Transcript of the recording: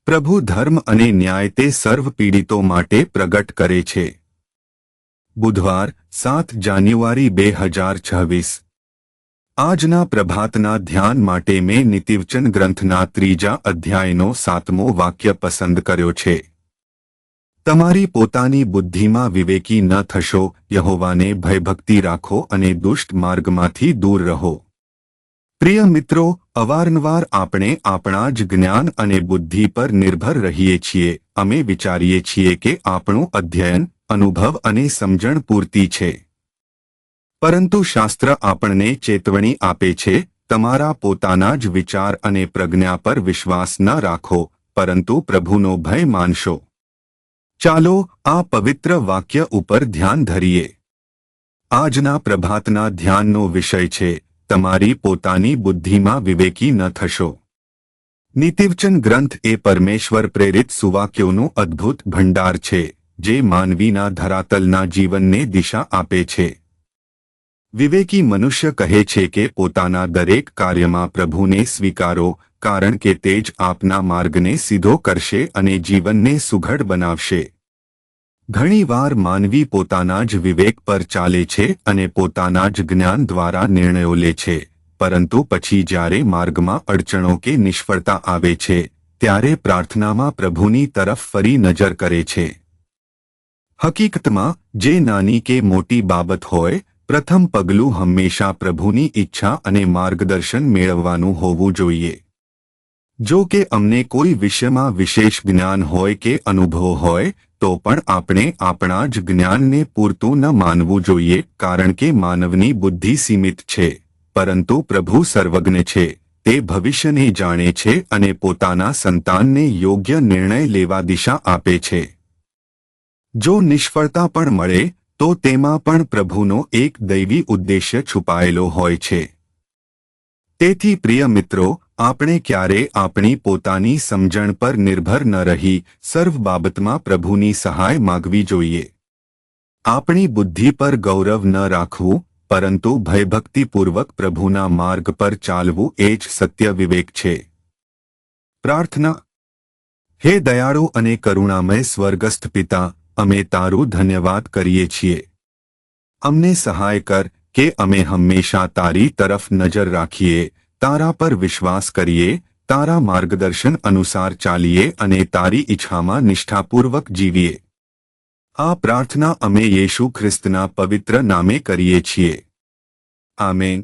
પ્રભુ ધર્મ અને ન્યાય તે સર્વ પીડિતો માટે પ્રગટ કરે છે। બુધવાર 7 જાન્યુઆરી 2026 આજના પ્રભાતના ધ્યાન માટે મેં નીતિવચન ગ્રંથના 3જા અધ્યાયનો 7મો વાક્ય પસંદ કર્યો છે। તમારી પોતાની બુદ્ધિમાં વિવેકી ન થશો, યહોવાને ભયભક્તિ રાખો અને દુષ્ટ માર્ગમાંથી દૂર રહો। પ્રિય મિત્રો, અવારનવાર આપણે આપણા જ જ્ઞાન અને બુદ્ધિ પર નિર્ભર રહીએ છીએ। અમે વિચારીએ છીએ કે આપણું અધ્યયન, અનુભવ અને સમજણ પૂરતી છે, પરંતુ શાસ્ત્ર આપણને ચેતવણી આપે છે, તમારા પોતાના જ વિચાર અને પ્રજ્ઞા પર વિશ્વાસ ન રાખો, પરંતુ પ્રભુનો ભય માનશો। ચાલો આ પવિત્ર વાક્ય ઉપર ધ્યાન ધરીએ। આજના પ્રભાતના ધ્યાનનો વિષય છે, તમારી પોતાની બુદ્ધિમાં વિવેકી ન થશો। નીતિવચન ગ્રંથ એ પરમેશ્વર પ્રેરિત સુવાક્યોનું અદ્ભુત ભંડાર છે, જે માનવીના ધરાતલના જીવનને દિશા આપે છે। વિવેકી મનુષ્ય કહે છે કે પોતાના દરેક કાર્યમાં પ્રભુને સ્વીકારો, કારણ કે તે જ આપના માર્ગને સીધો કરશે અને જીવનને સુઘડ બનાવશે। ઘણીવાર માનવી પોતાના જ વિવેક પર ચાલે છે અને પોતાના જ જ્ઞાન દ્વારા નિર્ણયો લે છે, પરંતુ પછી જ્યારે માર્ગમાં અડચણો કે નિષ્ફળતા આવે છે, ત્યારે પ્રાર્થનામાં પ્રભુની તરફ ફરી નજર કરે છે। હકીકતમાં, જે નાની કે મોટી બાબત હોય, પ્રથમ પગલું હંમેશા પ્રભુની ઈચ્છા અને માર્ગદર્શન મેળવવાનું હોવું જોઈએ। જો કે અમને કોઈ વિષયમાં વિશેષ જ્ઞાન હોય કે અનુભવ હોય, તો પણ આપણે આપણા જ જ્ઞાનને પૂરતું ન માનવું જોઈએ, કારણ કે માનવની બુદ્ધિ સીમિત છે, પરંતુ પ્રભુ સર્વજ્ઞ છે। તે ભવિષ્યને જાણે છે અને પોતાના સંતાનને યોગ્ય નિર્ણય લેવા દિશા આપે છે। જો નિષ્ફળતા પણ મળે, તો તેમાં પણ પ્રભુનો એક દૈવી ઉદ્દેશ્ય છુપાયેલો હોય છે। તેથી પ્રિય મિત્રો, આપણે ક્યારે આપણી પોતાની સમજણ પર નિર્ભર ન રહી સર્વ બાબતમાં પ્રભુની સહાય માગવી જોઈએ। આપણી બુદ્ધિ પર ગૌરવ ન રાખવું, પરંતુ ભયભક્તિપૂર્વક પ્રભુના માર્ગ પર ચાલવું એ જ સત્ય વિવેક છે। પ્રાર્થના। હે દયાળુ અને કરુણામય સ્વર્ગસ્થ પિતા, અમે તારું ધન્યવાદ કરીએ છીએ। અમને સહાય કર કે અમે હંમેશા તારી તરફ નજર રાખીએ, તારા પર વિશ્વાસ કરીએ, તારા માર્ગદર્શન અનુસાર ચાલીએ અને તારી ઈચ્છામાં નિષ્ઠાપૂર્વક જીવીએ। આ પ્રાર્થના અમે યેશુ ખ્રિસ્તના પવિત્ર નામે કરીએ છીએ। આમેન।